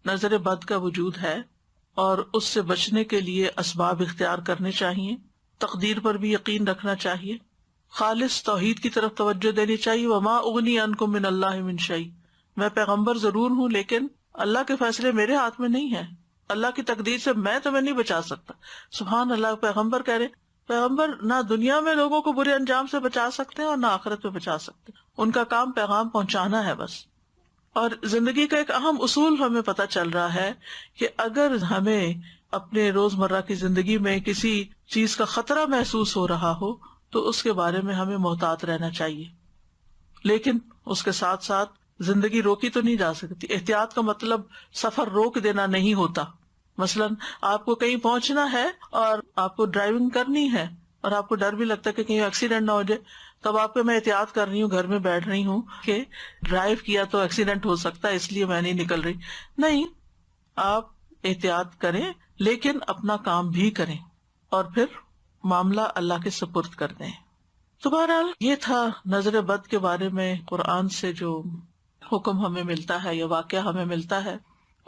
نظر بد کا وجود ہے اور اس سے بچنے کے لیے اسباب اختیار کرنے چاہیے، تقدیر پر بھی یقین رکھنا چاہیے، خالص توحید کی طرف توجہ دینی چاہیے. وما اغنی عنکم من اللہ من شیء، میں پیغمبر ضرور ہوں لیکن اللہ کے فیصلے میرے ہاتھ میں نہیں ہیں، اللہ کی تقدیر سے میں تمہیں نہیں بچا سکتا. سبحان اللہ، پیغمبر کہہ رہے پیغمبر نہ دنیا میں لوگوں کو برے انجام سے بچا سکتے ہیں اور نہ آخرت میں بچا سکتے، ان کا کام پیغام پہنچانا ہے بس. اور زندگی کا ایک اہم اصول ہمیں پتہ چل رہا ہے کہ اگر ہمیں اپنے روزمرہ کی زندگی میں کسی چیز کا خطرہ محسوس ہو رہا ہو تو اس کے بارے میں ہمیں محتاط رہنا چاہیے، لیکن اس کے ساتھ ساتھ زندگی روکی تو نہیں جا سکتی. احتیاط کا مطلب سفر روک دینا نہیں ہوتا. مثلاً آپ کو کہیں پہنچنا ہے اور آپ کو ڈرائیونگ کرنی ہے اور آپ کو ڈر بھی لگتا ہے کہ کہیں ایکسیڈنٹ نہ ہو جائے، تب آپ کو میں احتیاط کر رہی ہوں، گھر میں بیٹھ رہی ہوں کہ ڈرائیو کیا تو ایکسیڈنٹ ہو سکتا ہے اس لیے میں نہیں نکل رہی. نہیں، آپ احتیاط کریں لیکن اپنا کام بھی کریں اور پھر معاملہ اللہ کے سپرد کر دیں. تو بہرحال یہ تھا نظر بد کے بارے میں قرآن سے جو حکم ہمیں ملتا ہے یا واقعہ ہمیں ملتا ہے،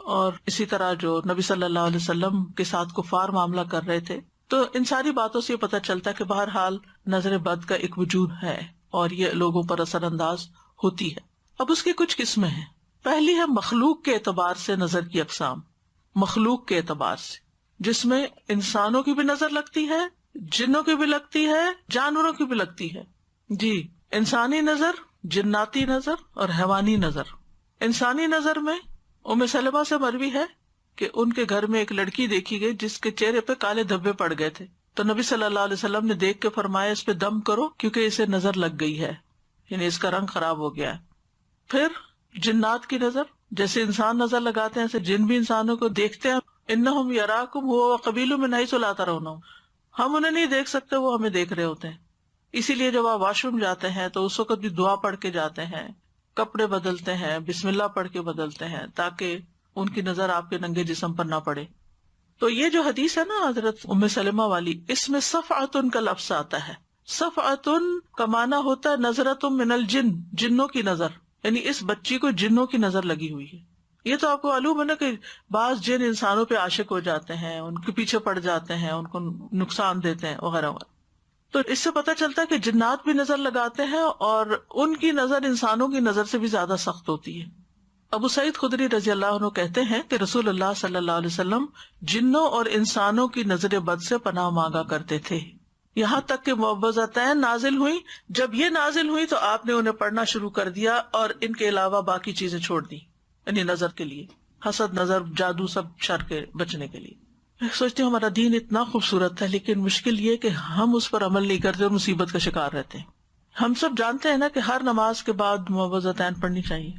اور اسی طرح جو نبی صلی اللہ علیہ وسلم کے ساتھ کفار معاملہ کر رہے تھے. تو ان ساری باتوں سے یہ پتہ چلتا ہے کہ بہرحال نظر بد کا ایک وجود ہے اور یہ لوگوں پر اثر انداز ہوتی ہے. اب اس کی کچھ قسمیں ہیں. پہلی ہے مخلوق کے اعتبار سے نظر کی اقسام. مخلوق کے اعتبار سے، جس میں انسانوں کی بھی نظر لگتی ہے، جنوں کی بھی لگتی ہے، جانوروں کی بھی لگتی ہے. جی، انسانی نظر، جناتی نظر اور حیوانی نظر. انسانی نظر میں ام سلمہ سے مروی ہے کہ ان کے گھر میں ایک لڑکی دیکھی گئی جس کے چہرے پہ کالے دھبے پڑ گئے تھے. تو نبی صلی اللہ علیہ وسلم نے دیکھ کے فرمایا اس پہ دم کرو کیونکہ اسے نظر لگ گئی ہے، یعنی اس کا رنگ خراب ہو گیا ہے. پھر جنات کی نظر، جیسے انسان نظر لگاتے ہیں ایسے جن بھی انسانوں کو دیکھتے ہیں. انہم یراکم هو وقبیلہ من حیث لا ترونہم، ہم انہیں نہیں دیکھ سکتے، وہ ہمیں دیکھ رہے ہوتے ہیں. اسی لیے جب آپ واش روم جاتے ہیں تو اس وقت بھی دعا پڑھ کے جاتے ہیں، کپڑے بدلتے ہیں، بسم اللہ پڑھ کے بدلتے ہیں تاکہ ان کی نظر آپ کے ننگے جسم پر نہ پڑے. تو یہ جو حدیث ہے نا حضرت ام سلمہ والی، اس میں صفعۃ کا لفظ آتا ہے. صفعۃ کا معنی ہوتا ہے نظرۃ من الجن، جنوں کی نظر، یعنی اس بچی کو جنوں کی نظر لگی ہوئی ہے. یہ تو آپ کو معلوم ہے نا کہ بعض جن انسانوں پہ عاشق ہو جاتے ہیں، ان کے پیچھے پڑ جاتے ہیں، ان کو نقصان دیتے ہیں وغیرہ وغیرہ. تو اس سے پتہ چلتا ہے کہ جنات بھی نظر لگاتے ہیں اور ان کی نظر انسانوں کی نظر سے بھی زیادہ سخت ہوتی ہے. ابو سعید خدری رضی اللہ عنہ کہتے ہیں کہ رسول اللہ صلی اللہ علیہ وسلم جنوں اور انسانوں کی نظر بد سے پناہ مانگا کرتے تھے، یہاں تک کہ معوذتین نازل ہوئی. جب یہ نازل ہوئی تو آپ نے انہیں پڑھنا شروع کر دیا اور ان کے علاوہ باقی چیزیں چھوڑ دی، یعنی نظر کے لیے، حسد، نظر، جادو، سب شر کے بچنے کے لیے. میں سوچتی ہوں ہمارا دین اتنا خوبصورت ہے لیکن مشکل یہ کہ ہم اس پر عمل نہیں کرتے اور مصیبت کا شکار رہتے ہیں. ہم سب جانتے ہیں نا کہ ہر نماز کے بعد معوذتین پڑھنی چاہیے.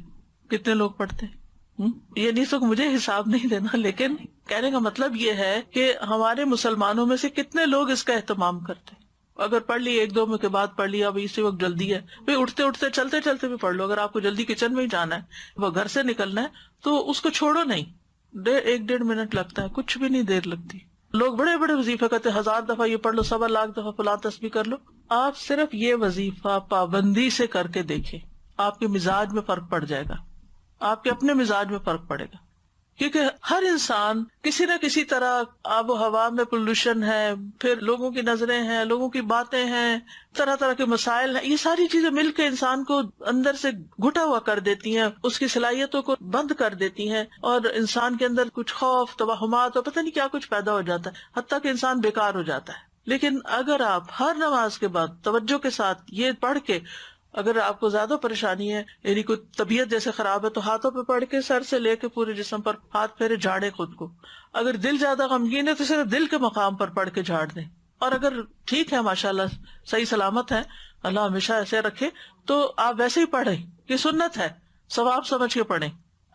کتنے لوگ پڑھتے ہیں؟ یہ نہیں تو مجھے حساب نہیں دینا، لیکن کہنے کا مطلب یہ ہے کہ ہمارے مسلمانوں میں سے کتنے لوگ اس کا اہتمام کرتے ہیں. اگر پڑھ لی ایک دو کے بعد پڑھ لیا، اب اسی وقت جلدی ہے، بھائی اٹھتے اٹھتے چلتے چلتے بھی پڑھ لو. اگر آپ کو جلدی کچن میں ہی جانا ہے، وہ گھر سے نکلنا ہے تو اس کو چھوڑو نہیں. 1-1.5 منٹ لگتا ہے، کچھ بھی نہیں دیر لگتی. لوگ بڑے بڑے وظیفے کرتے 1000 دفعہ یہ پڑھ لو، 1.25 لاکھ دفعہ فلاں تسبیح کر لو. آپ صرف یہ وظیفہ پابندی سے کر کے دیکھیں، آپ کے مزاج میں فرق پڑ جائے گا، آپ کے اپنے مزاج میں فرق پڑے گا. کیونکہ ہر انسان کسی نہ کسی طرح آب و ہوا میں پولوشن ہے، پھر لوگوں کی نظریں ہیں، لوگوں کی باتیں ہیں، طرح طرح کے مسائل ہیں. یہ ساری چیزیں مل کے انسان کو اندر سے گھٹا ہوا کر دیتی ہیں، اس کی صلاحیتوں کو بند کر دیتی ہیں اور انسان کے اندر کچھ خوف، توہمات اور پتہ نہیں کیا کچھ پیدا ہو جاتا ہے، حتیٰ کہ انسان بیکار ہو جاتا ہے. لیکن اگر آپ ہر نماز کے بعد توجہ کے ساتھ یہ پڑھ کے، اگر آپ کو زیادہ پریشانی ہے، یعنی کوئی طبیعت جیسے خراب ہے، تو ہاتھوں پہ پڑھ کے سر سے لے کے پورے جسم پر ہاتھ پھیرے، جھاڑے خود کو. اگر دل زیادہ غمگین ہے تو صرف دل کے مقام پر پڑھ کے جھاڑ دیں. اور اگر ٹھیک ہے، ماشاءاللہ صحیح سلامت ہے، اللہ ہمیشہ ایسے رکھے، تو آپ ویسے ہی پڑھیں. یہ سنت ہے، ثواب سمجھ کے پڑھیں.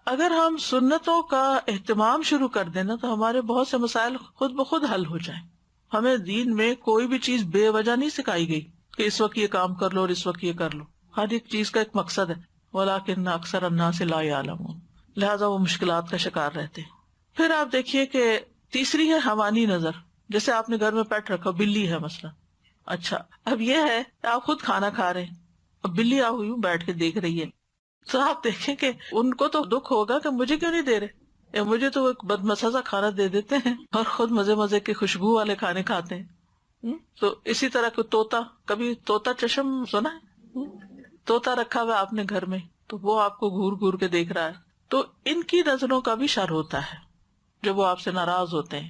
اگر ہم سنتوں کا اہتمام شروع کر دیں نا تو ہمارے بہت سے مسائل خود بخود حل ہو جائیں. ہمیں دین میں کوئی بھی چیز بے وجہ نہیں سکھائی گئی کہ اس وقت یہ کام کر لو اور اس وقت یہ کر لو. ہر ایک چیز کا ایک مقصد ہے. وَلَٰكِنَّ أَكْثَرَ النَّاسِ لَا يَعْلَمُونَ، لہٰذا وہ مشکلات کا شکار رہتے ہیں. پھر آپ دیکھیے کہ تیسری ہے حیوانی نظر. جیسے آپ نے گھر میں پیٹ رکھا، بلی ہے مثلا. اچھا، اب یہ ہے آپ خود کھانا کھا رہے ہیں، اب بلی آ ہوئی بیٹھ کے دیکھ رہی ہے، تو آپ دیکھیں کہ ان کو تو دکھ ہوگا کہ مجھے کیوں نہیں دے رہے. یا مجھے تو وہ ایک بدمزہ کھانا دے دیتے ہیں اور خود مزے مزے کے خوشبو والے کھانے کھاتے ہیں. تو اسی طرح کو طوطا، کبھی طوطا چشم سنا ہے؟ طوطا رکھا ہوا آپ نے گھر میں، تو وہ آپ کو گھور گھور کے دیکھ رہا ہے. تو ان کی نظروں کا بھی شر ہوتا ہے جب وہ آپ سے ناراض ہوتے ہیں.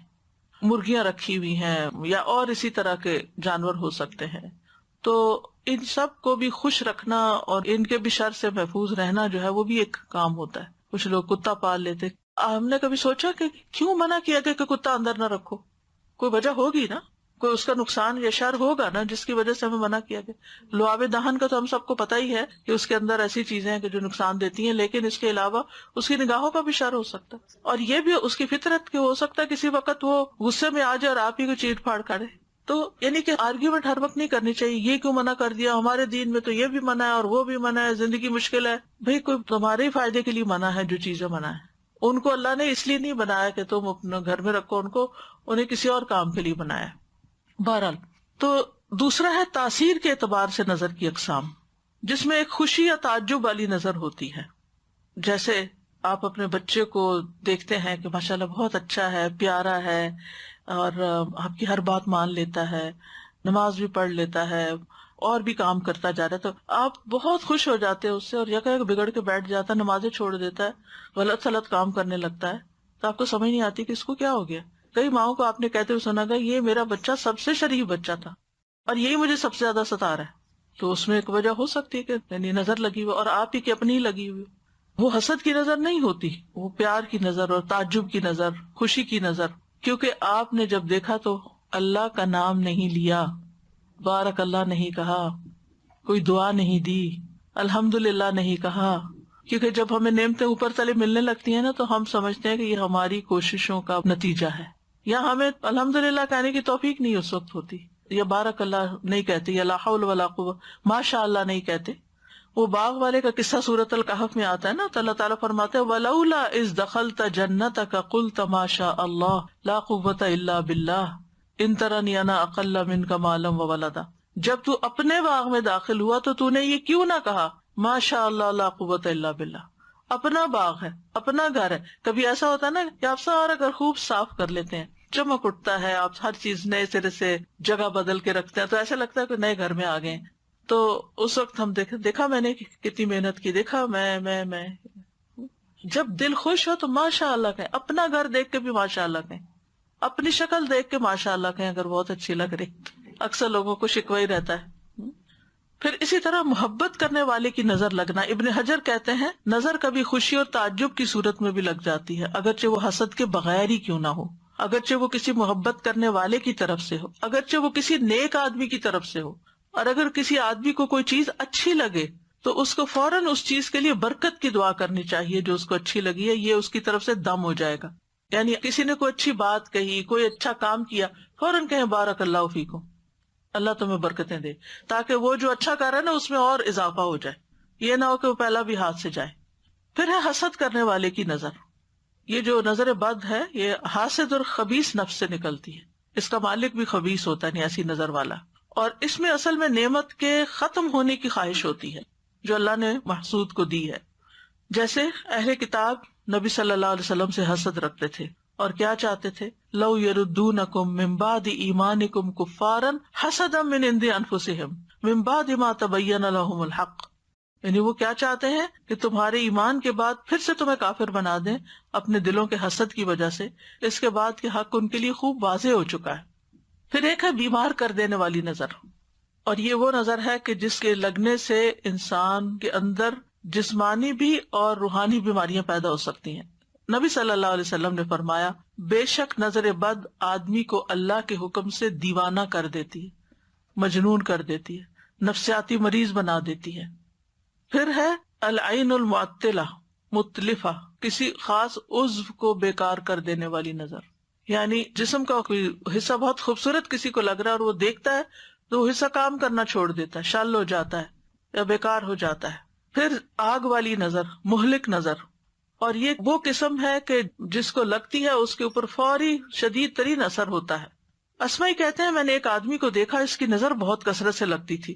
مرغیاں رکھی ہوئی ہیں یا اور اسی طرح کے جانور ہو سکتے ہیں، تو ان سب کو بھی خوش رکھنا اور ان کے بھی شر سے محفوظ رہنا جو ہے وہ بھی ایک کام ہوتا ہے. کچھ لوگ کتا پال لیتے. ہم نے کبھی سوچا کہ کیوں منع کیا کہ کتا اندر نہ رکھو؟ کوئی وجہ ہوگی نا، کوئی اس کا نقصان یا شر ہوگا نا جس کی وجہ سے ہمیں منع کیا گیا. لعاب دہن کا تو ہم سب کو پتہ ہی ہے کہ اس کے اندر ایسی چیزیں ہیں کہ جو نقصان دیتی ہیں، لیکن اس کے علاوہ اس کی نگاہوں کا بھی شر ہو سکتا ہے، اور یہ بھی اس کی فطرت کے ہو سکتا ہے کسی وقت وہ غصے میں آ جائے اور آپ ہی کو چیٹ پھاڑ کرے. تو یعنی کہ آرگیومنٹ ہر وقت نہیں کرنی چاہیے، یہ کیوں منع کر دیا، ہمارے دین میں تو یہ بھی منع ہے اور وہ بھی منع ہے، زندگی مشکل ہے. بھئی کوئی تمہارے ہی فائدے کے لیے منع ہے جو چیزیں منع ہے. ان کو اللہ نے اس لیے نہیں بنایا کہ تم اپنے گھر میں رکھو ان کو، انہیں کسی اور کام کے لیے بنایا. بہرحال تو دوسرا ہے تاثیر کے اعتبار سے نظر کی اقسام، جس میں ایک خوشی یا تعجب والی نظر ہوتی ہے. جیسے آپ اپنے بچے کو دیکھتے ہیں کہ ماشاءاللہ بہت اچھا ہے، پیارا ہے، اور آپ کی ہر بات مان لیتا ہے، نماز بھی پڑھ لیتا ہے اور بھی کام کرتا جا رہا ہے، تو آپ بہت خوش ہو جاتے ہیں اس سے، اور یکا بگڑ کے بیٹھ جاتا ہے، نمازیں چھوڑ دیتا ہے، غلط سلط کام کرنے لگتا ہے. تو آپ کو سمجھ نہیں آتی کہ اس کو کیا ہو گیا. کئی ماؤں کو آپ نے کہتے ہوئے سنا گا یہ میرا بچہ سب سے شریف بچہ تھا اور یہی مجھے سب سے زیادہ ستا رہا ہے. تو اس میں ایک وجہ ہو سکتی ہے کہ یعنی نظر لگی ہوئی، اور آپ ہی کی اپنی ہی لگی ہوئی. وہ حسد کی نظر نہیں ہوتی، وہ پیار کی نظر اور تعجب کی نظر، خوشی کی نظر. کیونکہ آپ نے جب دیکھا تو اللہ کا نام نہیں لیا، بارک اللہ نہیں کہا، کوئی دعا نہیں دی، الحمدللہ نہیں کہا. کیونکہ جب ہمیں نعمتیں اوپر تلے ملنے لگتی ہیں نا تو ہم سمجھتے ہیں کہ یہ ہماری کوششوں کا نتیجہ ہے، یا ہمیں الحمدللہ کہنے کی توفیق نہیں اس وقت ہوتی، یا بارک اللہ نہیں کہتے، یا لا حول ولا قوہ، ماشاء اللہ نہیں کہتے. وہ باغ والے کا قصہ سورۃ الکہف میں آتا ہے نا، تو اللہ تعالیٰ فرماتے ہیں وَلَوْلَا إِذْ دَخَلْتَ جَنَّتَكَ قُلْتَ مَا شَاءَ اللَّهُ لَا قُوَّةَ إِلَّا بِاللَّهِ إِن تَرَنِي أَنَا أَقَلَّ مِنْكَ مَالًا وَوَلَدًا. جب تو اپنے باغ میں داخل ہوا تو تو نے یہ کیوں نہ کہا ما شاء اللہ لا قوة الا باللہ. اپنا باغ ہے، اپنا گھر ہے. کبھی ایسا ہوتا ہے نا کہ آپ سارا گھر خوب صاف کر لیتے ہیں، چمک اٹھتا ہے، آپ ہر چیز نئے سرے سے جگہ بدل کے رکھتے ہیں، تو ایسا لگتا ہے کہ نئے گھر میں آ گئے. تو اس وقت ہم دیکھا میں نے کتنی محنت کی، دیکھا میں جب دل خوش ہو تو ماشاء اللہ کہیں، اپنا گھر دیکھ کے بھی ماشاء اللہ کہیں، اپنی شکل دیکھ کے ماشاء اللہ کہیں اگر بہت اچھی لگ رہی. اکثر لوگوں کو شکوہ ہی رہتا ہے. پھر اسی طرح محبت کرنے والے کی نظر لگنا. ابن حجر کہتے ہیں نظر کبھی خوشی اور تعجب کی صورت میں بھی لگ جاتی ہے، اگرچہ وہ حسد کے بغیر ہی کیوں نہ ہو، اگرچہ وہ کسی محبت کرنے والے کی طرف سے ہو، اگرچہ وہ کسی نیک آدمی کی طرف سے ہو. اور اگر کسی آدمی کو کوئی چیز اچھی لگے تو اس کو فوراً اس چیز کے لیے برکت کی دعا کرنی چاہیے جو اس کو اچھی لگی ہے، یہ اس کی طرف سے دم ہو جائے گا. یعنی کسی نے کوئی اچھی بات کہی، کوئی اچھا کام کیا، فوراً کہیں بارک اللہ فیکم، اللہ تمہیں برکتیں دے، تاکہ وہ جو اچھا کر رہا ہے نا اس میں اور اضافہ ہو جائے، یہ نہ ہو کہ وہ پہلا بھی ہاتھ سے جائے. پھر ہے حسد کرنے والے کی نظر. یہ جو نظر بد ہے یہ حاسد اور خبیث نفس سے نکلتی ہے، اس کا مالک بھی خبیث ہوتا ہے، نہیں ایسی نظر والا. اور اس میں اصل میں نعمت کے ختم ہونے کی خواہش ہوتی ہے جو اللہ نے محسود کو دی ہے. جیسے اہل کتاب نبی صلی اللہ علیہ وسلم سے حسد رکھتے تھے اور کیا چاہتے تھے، لو یردونکم من بعد ایمانکم کفارا حسدا من عند انفسہم من بعد ما تبین لہم الحق. یعنی وہ کیا چاہتے ہیں کہ تمہارے ایمان کے بعد پھر سے تمہیں کافر بنا دیں اپنے دلوں کے حسد کی وجہ سے، اس کے بعد کہ حق ان کے لیے خوب واضح ہو چکا ہے. پھر ایک ہے بیمار کر دینے والی نظر، اور یہ وہ نظر ہے کہ جس کے لگنے سے انسان کے اندر جسمانی بھی اور روحانی بیماریاں پیدا ہو سکتی ہیں. نبی صلی اللہ علیہ وسلم نے فرمایا بے شک نظر بد آدمی کو اللہ کے حکم سے دیوانہ کر دیتی ہے، مجنون کر دیتی ہے، نفسیاتی مریض بنا دیتی ہے. پھر ہے العین المعطلہ متلفہ، کسی خاص عضو کو بیکار کر دینے والی نظر. یعنی جسم کا کوئی حصہ بہت خوبصورت کسی کو لگ رہا ہے اور وہ دیکھتا ہے تو وہ حصہ کام کرنا چھوڑ دیتا ہے، شل ہو جاتا ہے یا بیکار ہو جاتا ہے. پھر آگ والی نظر، مہلک نظر، اور یہ وہ قسم ہے کہ جس کو لگتی ہے اس کے اوپر فوری شدید ترین اثر ہوتا ہے. اسمائی کہتے ہیں میں نے ایک آدمی کو دیکھا، اس کی نظر بہت کثرت سے لگتی تھی.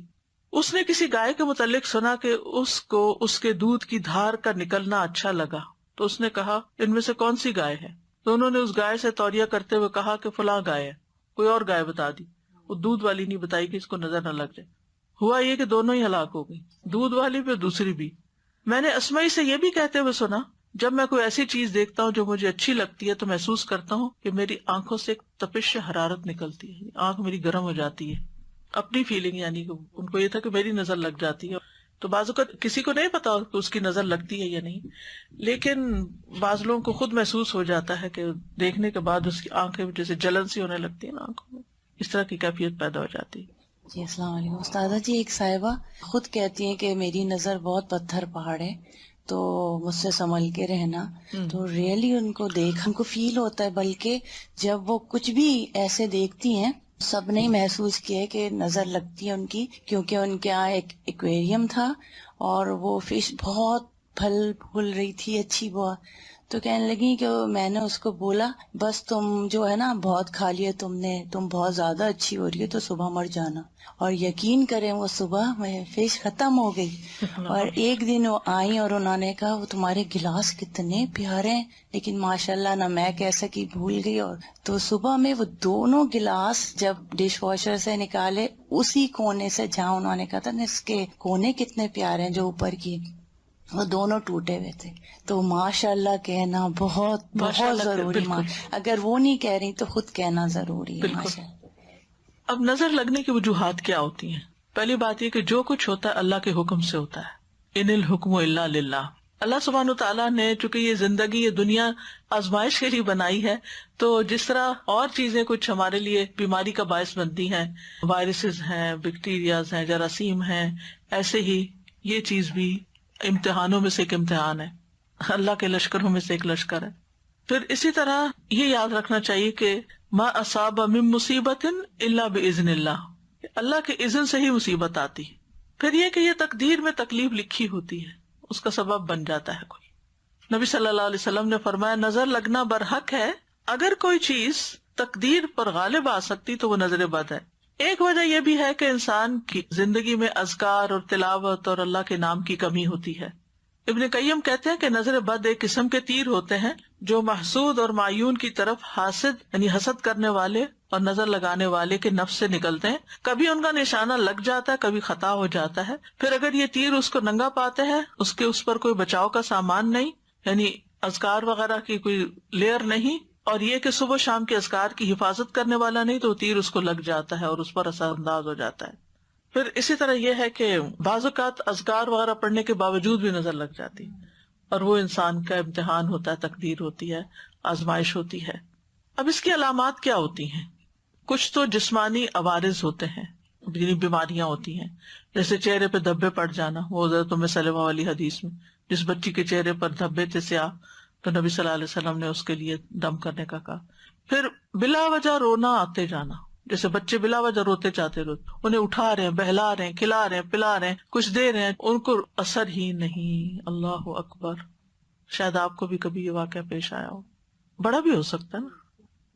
اس نے کسی گائے کے متعلق سنا کہ اس کو اس کے دودھ کی دھار کا نکلنا اچھا لگا، تو اس نے کہا ان میں سے کون سی گائے ہے؟ تو انہوں نے اس گائے سے توریہ کرتے ہوئے کہا کہ فلاں گائے ہے. کوئی اور گائے بتا دی. وہ دودھ والی نہیں بتائی کہ اس کو نظر نہ لگ جائے. ہوا یہ کہ دونوں ہی ہلاک ہو گئی, دودھ والی بھی اور دوسری بھی. میں نے اسمائی سے یہ بھی کہتے ہوئے سنا, جب میں کوئی ایسی چیز دیکھتا ہوں جو مجھے اچھی لگتی ہے تو محسوس کرتا ہوں کہ میری آنکھوں سے ایک تپش حرارت نکلتی ہے, آنکھ میری گرم ہو جاتی ہے. اپنی فیلنگ, یعنی کہ ان کو یہ تھا کہ میری نظر لگ جاتی ہے. تو بعض اوقات کسی کو نہیں پتا کہ اس کی نظر لگتی ہے یا نہیں, لیکن بعض لوگوں کو خود محسوس ہو جاتا ہے کہ دیکھنے کے بعد اس کی آنکھیں جیسے جلن سی ہونے لگتی ہے نا آنکھوں میں, اس طرح کی کیفیت پیدا ہو جاتی ہے. جی السلام علیکم استاذہ جی. ایک صاحبہ خود کہتی ہیں کہ میری نظر بہت پتھر پہاڑ ہے تو مجھ سے سنبھل کے رہنا. تو ریئلی ان کو دیکھ ان کو فیل ہوتا ہے, بلکہ جب وہ کچھ بھی ایسے دیکھتی ہیں سب نے محسوس کیا کہ نظر لگتی ہے ان کی, کیونکہ ان کے یہاں ایک ایکویریم تھا اور وہ فش بہت پھل پھول رہی تھی اچھی بہت. تو کہنے لگی کہ میں نے اس کو بولا بس تم جو ہے نا بہت کھا لیا تم نے, تم بہت زیادہ اچھی ہو رہی ہے تو صبح مر جانا. اور یقین کریں وہ صبح میں فش ختم ہو گئی. اور ایک دن وہ آئی اور انہوں نے کہا وہ تمہارے گلاس کتنے پیارے ہیں, لیکن ماشاءاللہ نہ میں کہہ سکی, بھول گئی. اور تو صبح میں وہ دونوں گلاس جب ڈش واشر سے نکالے اسی کونے سے جہاں انہوں نے کہا تھا نا اس کے کونے کتنے پیارے ہیں جو اوپر کی, وہ دونوں ٹوٹے ہوئے تھے. تو ماشاء اللہ کہنا بہت بہت ضروری. اگر وہ نہیں کہہ رہی تو خود کہنا ضروری ہے. ماشاء اللہ. اب نظر لگنے کی وجوہات کیا ہوتی ہیں؟ پہلی بات یہ کہ جو کچھ ہوتا ہے اللہ کے حکم سے ہوتا ہے. ان الحکم الا للہ. اللہ سبحانہ تعالیٰ نے چونکہ یہ زندگی, یہ دنیا آزمائش کے لیے بنائی ہے, تو جس طرح اور چیزیں کچھ ہمارے لیے بیماری کا باعث بنتی ہیں, وائرسز ہیں, بیکٹیریاز ہیں, جراثیم ہیں, ایسے ہی یہ چیز بھی امتحانوں میں سے ایک امتحان ہے, اللہ کے لشکروں میں سے ایک لشکر ہے. پھر اسی طرح یہ یاد رکھنا چاہیے کہ ما اصاب من مصیبت الا باذن اللہ, اللہ کے اذن سے ہی مصیبت آتی. پھر یہ کہ یہ تقدیر میں تکلیف لکھی ہوتی ہے, اس کا سبب بن جاتا ہے کوئی. نبی صلی اللہ علیہ وسلم نے فرمایا نظر لگنا برحق ہے, اگر کوئی چیز تقدیر پر غالب آ سکتی تو وہ نظر بد ہے. ایک وجہ یہ بھی ہے کہ انسان کی زندگی میں اذکار اور تلاوت اور اللہ کے نام کی کمی ہوتی ہے. ابن قیم کہتے ہیں کہ نظر بد ایک قسم کے تیر ہوتے ہیں جو محسود اور معیون کی طرف حاسد یعنی حسد کرنے والے اور نظر لگانے والے کے نفس سے نکلتے ہیں. کبھی ان کا نشانہ لگ جاتا ہے, کبھی خطا ہو جاتا ہے. پھر اگر یہ تیر اس کو ننگا پاتے ہیں, اس پر کوئی بچاؤ کا سامان نہیں, یعنی اذکار وغیرہ کی کوئی لیئر نہیں, اور یہ کہ صبح شام کے اذکار کی حفاظت کرنے والا نہیں, تو تیر اس کو لگ جاتا ہے اور اس پر اثر انداز ہو جاتا ہے. پھر اسی طرح یہ ہے کہ بعض اوقات اذکار وغیرہ پڑھنے کے باوجود بھی نظر لگ جاتی, اور وہ انسان کا امتحان ہوتا ہے, تقدیر ہوتی ہے, آزمائش ہوتی ہے. اب اس کی علامات کیا ہوتی ہیں؟ کچھ تو جسمانی عوارض ہوتے ہیں, یعنی بیماریاں ہوتی ہیں, جیسے چہرے پہ دھبے پڑ جانا. وہ حضرت ام سلمہ والی حدیث میں جس بچی کے چہرے پر دھبے تھے سیاہ, تو نبی صلی اللہ علیہ وسلم نے اس کے لیے دم کرنے کا کہا. پھر بلا وجہ رونا آتے جانا, جیسے بچے بلا وجہ روتے چاہتے روتے, انہیں اٹھا رہے ہیں, بہلا رہے ہیں, کھلا رہے ہیں, پلا رہے ہیں, کچھ دے رہے ہیں, ان کو اثر ہی نہیں. اللہ اکبر. شاید آپ کو بھی کبھی یہ واقعہ پیش آیا ہو, بڑا بھی ہو سکتا ہے نا,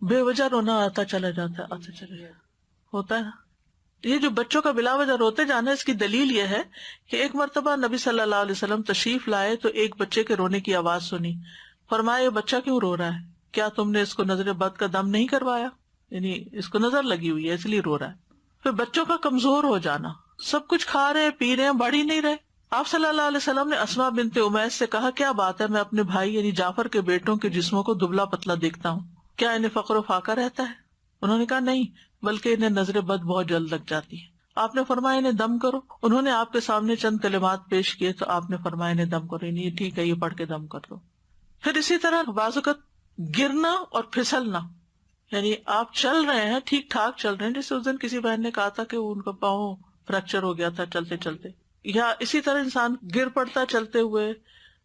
بے وجہ رونا آتا چلا جاتا ہے, آتا چلا جاتا ہوتا ہے نا. یہ جو بچوں کا بلا وجہ روتے جانا, اس کی دلیل یہ ہے کہ ایک مرتبہ نبی صلی اللہ علیہ وسلم تشریف لائے تو ایک بچے کے رونے کی آواز سنی. فرمایا یہ بچہ کیوں رو رہا ہے؟ کیا تم نے اس کو نظر بد کا دم نہیں کروایا؟ یعنی اس کو نظر لگی ہوئی ہے اس لیے رو رہا ہے. پھر بچوں کا کمزور ہو جانا, سب کچھ کھا رہے پی رہے ہیں, بڑھ ہی نہیں رہے. آپ صلی اللہ علیہ وسلم نے اسما بنت امیس سے کہا کیا بات ہے, میں اپنے بھائی یعنی جعفر کے بیٹوں کے جسموں کو دبلا پتلا دیکھتا ہوں, کیا انہیں فقر و فاقہ رہتا ہے؟ انہوں نے کہا نہیں, بلکہ انہیں نظر بد بہت جلد لگ جاتی ہے. آپ نے فرمایا انہیں دم کرو. انہوں نے آپ کے سامنے چند کلمات پیش کیے تو آپ نے فرمایا انہیں دم کرو, یہ ٹھیک ہے, یہ پڑھ کے دم کر دو. پھر اسی طرح بعض اوقات گرنا اور پھسلنا, یعنی آپ چل رہے ہیں, ٹھیک ٹھاک چل رہے ہیں, جیسے اس دن کسی بہن نے کہا تھا کہ ان کا پاؤں فریکچر ہو گیا تھا چلتے چلتے, یا اسی طرح انسان گر پڑتا چلتے ہوئے,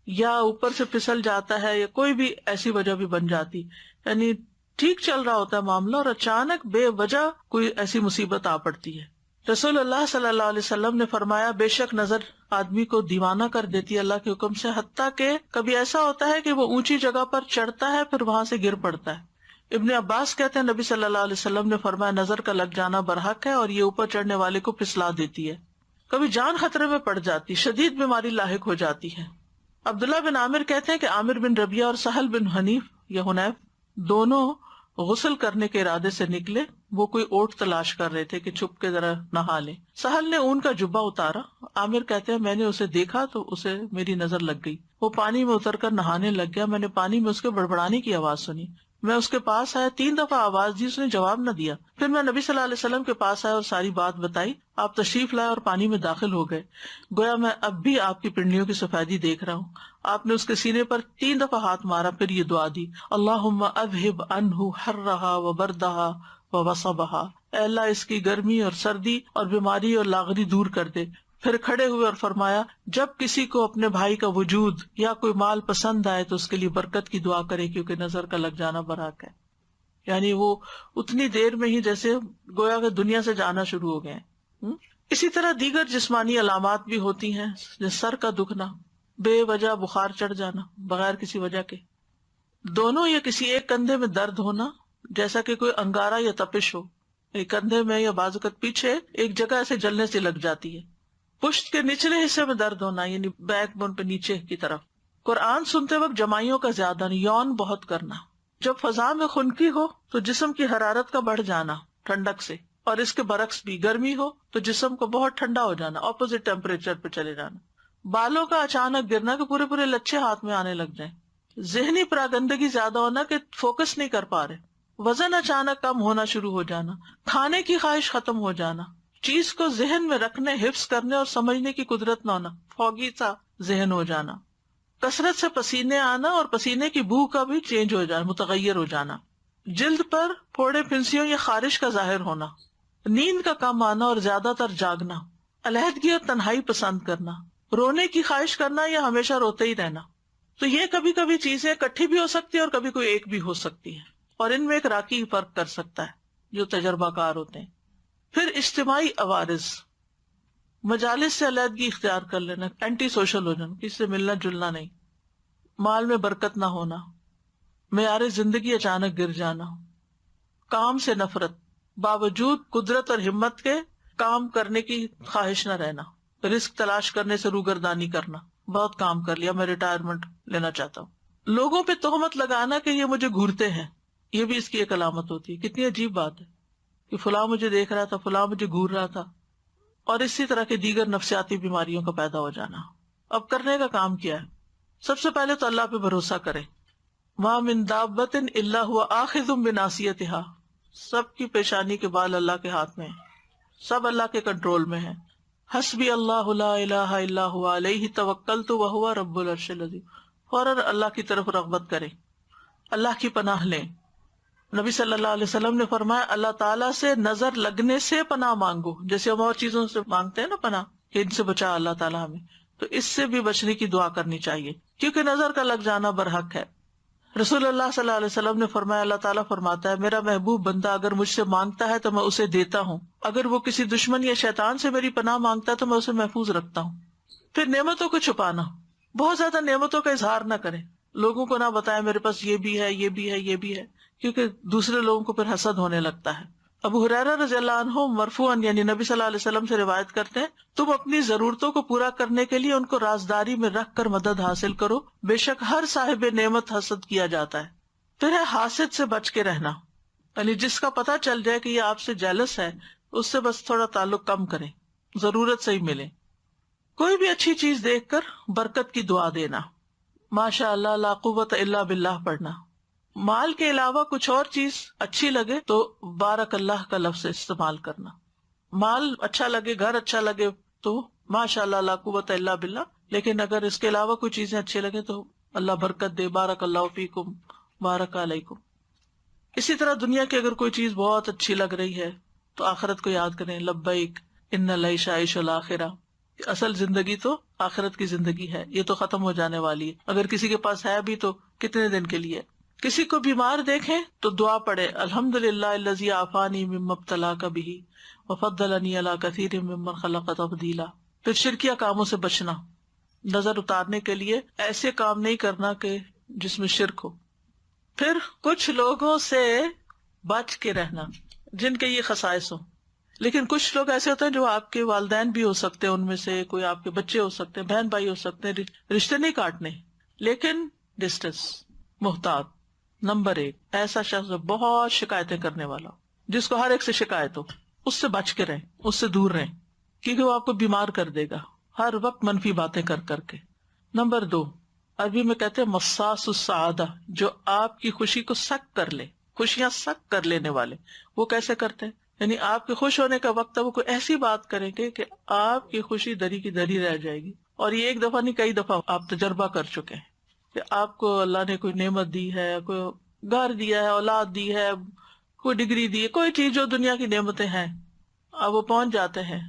یا اوپر سے پھسل جاتا ہے, یا کوئی بھی ایسی وجہ بھی بن جاتی, یعنی ٹھیک چل رہا ہوتا ہے معاملہ اور اچانک بے وجہ کوئی ایسی مصیبت آ پڑتی ہے. رسول اللہ صلی اللہ علیہ وسلم نے فرمایا بے شک نظر آدمی کو دیوانہ کر دیتی ہے اللہ کے حکم سے, حتیٰ کہ کبھی ایسا ہوتا ہے کہ وہ اونچی جگہ پر چڑھتا ہے پھر وہاں سے گر پڑتا ہے. ابن عباس کہتے ہیں نبی صلی اللہ علیہ وسلم نے فرمایا نظر کا لگ جانا برحق ہے اور یہ اوپر چڑھنے والے کو پھسلا دیتی ہے. کبھی جان خطرے میں پڑ جاتی, شدید بیماری لاحق ہو جاتی ہے. عبداللہ بن عامر کہتے ہیں کہ عامر بن ربیعہ اور سہل بن حنیف یا حنیف دونوں غسل کرنے کے ارادے سے نکلے. وہ کوئی اوٹ تلاش کر رہے تھے کہ چھپ کے ذرا نہا لیں. سہل نے اون کا جبہ اتارا. عامر کہتے ہیں میں نے اسے دیکھا تو اسے میری نظر لگ گئی. وہ پانی میں اتر کر نہانے لگ گیا. میں نے پانی میں اس کے بڑبڑانے کی آواز سنی. میں اس کے پاس آیا, 3 دفعہ آواز دی, اس نے جواب نہ دیا. پھر میں نبی صلی اللہ علیہ وسلم کے پاس آیا اور ساری بات بتائی. آپ تشریف لائے اور پانی میں داخل ہو گئے. گویا میں اب بھی آپ کی پنڈلیوں کی سفیدی دیکھ رہا ہوں. آپ نے اس کے سینے پر 3 دفعہ ہاتھ مارا, پھر یہ دعا دی, اللہم اذہب عنہ حرہا وبردہا ووصبہا, اے اللہ اس کی گرمی اور سردی اور بیماری اور لاغری دور کر دے. پھر کھڑے ہوئے اور فرمایا, جب کسی کو اپنے بھائی کا وجود یا کوئی مال پسند آئے تو اس کے لیے برکت کی دعا کرے, کیونکہ نظر کا لگ جانا برحق ہے. یعنی وہ اتنی دیر میں ہی جیسے گویا کہ دنیا سے جانا شروع ہو گئے ہیں. اسی طرح دیگر جسمانی علامات بھی ہوتی ہیں, جیسے سر کا دکھنا, بے وجہ بخار چڑھ جانا بغیر کسی وجہ کے, دونوں یا کسی ایک کندھے میں درد ہونا جیسا کہ کوئی انگارہ یا تپش ہو, ایک کندھے میں یا بازو پیچھے ایک جگہ ایسے جلنے سے لگ جاتی ہے. پشت کے نچلے حصے میں درد ہونا, یعنی بیک بون پہ نیچے کی طرف. قرآن سنتے وقت جمائیوں کا زیادہ یون بہت کرنا. جب فضا میں خنکی ہو تو جسم کی حرارت کا بڑھ جانا ٹھنڈک سے, اور اس کے برعکس بھی گرمی ہو تو جسم کو بہت ٹھنڈا ہو جانا, اپوزٹ ٹیمپریچر پہ چلے جانا. بالوں کا اچانک گرنا کہ پورے پورے لچھے ہاتھ میں آنے لگ جائیں. ذہنی پراگندگی زیادہ ہونا کہ فوکس نہیں کر پا رہے. وزن اچانک کم ہونا شروع ہو جانا. کھانے کی خواہش ختم ہو جانا. چیز کو ذہن میں رکھنے, حفظ کرنے اور سمجھنے کی قدرت نہ ہونا, فوگی سا ذہن ہو جانا. کثرت سے پسینے آنا اور پسینے کی بو کا بھی چینج ہو جانا, متغیر ہو جانا. جلد پر پھوڑے پھنسیوں یا خارش کا ظاہر ہونا. نیند کا کم آنا اور زیادہ تر جاگنا. علیحدگی اور تنہائی پسند کرنا. رونے کی خواہش کرنا یا ہمیشہ روتے ہی رہنا. تو یہ کبھی کبھی چیزیں اکٹھی بھی ہو سکتی ہے اور کبھی کوئی ایک بھی ہو سکتی ہے, اور ان میں ایک راکی فرق کر سکتا ہے جو تجربہ کار ہوتے ہیں. پھر اجتماعی عوارض, مجالس سے علیحدگی اختیار کر لینا, اینٹی سوشل ہو جانا, کسی سے ملنا جلنا نہیں. مال میں برکت نہ ہونا. معیار زندگی اچانک گر جانا. کام سے نفرت, باوجود قدرت اور ہمت کے کام کرنے کی خواہش نہ رہنا. رزق تلاش کرنے سے روگردانی کرنا, بہت کام کر لیا, میں ریٹائرمنٹ لینا چاہتا ہوں. لوگوں پہ تہمت لگانا کہ یہ مجھے گھورتے ہیں, یہ بھی اس کی ایک علامت ہوتی ہے. کتنی عجیب بات ہے کہ فلاں مجھے دیکھ رہا تھا, فلاں مجھے گھور رہا تھا. اور اسی طرح کے دیگر نفسیاتی بیماریوں کا پیدا ہو جانا. اب کرنے کا کام کیا ہے؟ سب سے پہلے تو اللہ پہ بھروسہ کریں. وَمَا مِن دَابَّةٍ إِلَّا هُوَ آخِذٌ بِنَاصِيَتِهَا, سب کی پیشانی کے بال اللہ کے ہاتھ میں ہیں, سب اللہ کے کنٹرول میں ہیں. حسبی اللہ لا الہ الا هو علیہ توکلت وہو رب العرش العظیم, فوراً اللہ کی طرف رغبت کریں, اللہ کی پناہ لیں. نبی صلی اللہ علیہ وسلم نے فرمایا اللہ تعالیٰ سے نظر لگنے سے پناہ مانگو, جیسے ہم اور چیزوں سے مانگتے ہیں نا پناہ کہ ان سے بچا اللہ تعالیٰ ہمیں, تو اس سے بھی بچنے کی دعا کرنی چاہیے کیونکہ نظر کا لگ جانا برحق ہے. رسول اللہ صلی اللہ علیہ وسلم نے فرمایا اللہ تعالیٰ فرماتا ہے میرا محبوب بندہ اگر مجھ سے مانگتا ہے تو میں اسے دیتا ہوں, اگر وہ کسی دشمن یا شیطان سے میری پناہ مانگتا ہے تو میں اسے محفوظ رکھتا ہوں. پھر نعمتوں کو چھپانا, بہت زیادہ نعمتوں کا اظہار نہ کریں, لوگوں کو نہ بتائیں میرے پاس یہ بھی ہے, یہ بھی ہے, یہ بھی ہے, کیونکہ دوسرے لوگوں کو پھر حسد ہونے لگتا ہے. ابو ہریرہ رضی اللہ عنہ مرفوعاً یعنی نبی صلی اللہ علیہ وسلم سے روایت کرتے ہیں تم اپنی ضرورتوں کو پورا کرنے کے لیے ان کو رازداری میں رکھ کر مدد حاصل کرو, بے شک ہر صاحب نعمت حسد کیا جاتا ہے. پھر ہے حاسد سے بچ کے رہنا, یعنی جس کا پتہ چل جائے کہ یہ آپ سے جیلس ہے اس سے بس تھوڑا تعلق کم کریں, ضرورت سے ہی ملے. کوئی بھی اچھی چیز دیکھ کر برکت کی دعا دینا, ماشاء اللہ لا قوت الا باللہ پڑھنا. مال کے علاوہ کچھ اور چیز اچھی لگے تو بارک اللہ کا لفظ استعمال کرنا. مال اچھا لگے, گھر اچھا لگے تو ماشاء اللہ لا قوت الا باللہ, لیکن اگر اس کے علاوہ کوئی چیزیں اچھی لگے تو اللہ برکت دے, بارک اللہ فیکم بارک علیکم. اسی طرح دنیا کی اگر کوئی چیز بہت اچھی لگ رہی ہے تو آخرت کو یاد کریں, لبیک ان العیش عیش الاخرہ, اصل زندگی تو آخرت کی زندگی ہے, یہ تو ختم ہو جانے والی ہے, اگر کسی کے پاس ہے بھی تو کتنے دن کے لیے. کسی کو بیمار دیکھیں تو دعا پڑھے الحمدللہ الذی عافانی مما ابتلاک بہ وفضلنی علی کثیر ممن خلق تفضیلا. پھر شرکیہ کاموں سے بچنا, نظر اتارنے کے لیے ایسے کام نہیں کرنا کہ جس میں شرک ہو. پھر کچھ لوگوں سے بچ کے رہنا جن کے یہ خصائص ہوں, لیکن کچھ لوگ ایسے ہوتے ہیں جو آپ کے والدین بھی ہو سکتے ہیں، ان میں سے کوئی آپ کے بچے ہو سکتے ہیں، بہن بھائی ہو سکتے ہیں، رشتے نہیں کاٹنے، لیکن ڈسٹنس، محتاط۔ نمبر 1 ایسا شخص بہت شکایتیں کرنے والا، جس کو ہر ایک سے شکایت ہو، اس سے بچ کے رہیں، اس سے دور رہیں، کیونکہ وہ آپ کو بیمار کر دے گا ہر وقت منفی باتیں کر کر کے۔ نمبر 2 عربی میں کہتے ہیں مصاص السعادہ، جو آپ کی خوشی کو سک کر لے، خوشیاں سک کر لینے والے۔ وہ کیسے کرتے ہیں؟ یعنی آپ کے خوش ہونے کا وقت ہے، وہ کوئی ایسی بات کریں گے کہ آپ کی خوشی دری کی دری رہ جائے گی۔ اور یہ ایک دفعہ نہیں، کئی دفعہ آپ تجربہ کر چکے ہیں کہ آپ کو اللہ نے کوئی نعمت دی ہے، کوئی گھر دیا ہے، اولاد دی ہے، کوئی ڈگری دی ہے، کوئی چیز جو دنیا کی نعمتیں ہیں، اب وہ پہنچ جاتے ہیں،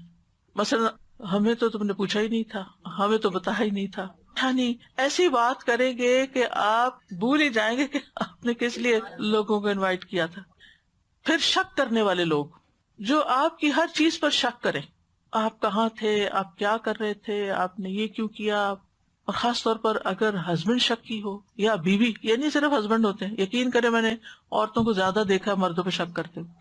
مثلا ہمیں تو تم نے پوچھا ہی نہیں تھا، ہمیں تو بتایا ہی نہیں تھا، یعنی ایسی بات کریں گے کہ آپ بھول ہی جائیں گے کہ آپ نے کس لیے لوگوں کو انوائٹ کیا تھا۔ پھر شک کرنے والے لوگ، جو آپ کی ہر چیز پر شک کریں، آپ کہاں تھے، آپ کیا کر رہے تھے، آپ نے یہ کیوں کیا۔ اور خاص طور پر اگر ہسبینڈ شکی ہو یا بیوی، یہ نہیں صرف ہسبینڈ ہوتے ہیں، یقین کریں میں نے عورتوں کو زیادہ دیکھا مردوں پہ شک کرتے ہوئے۔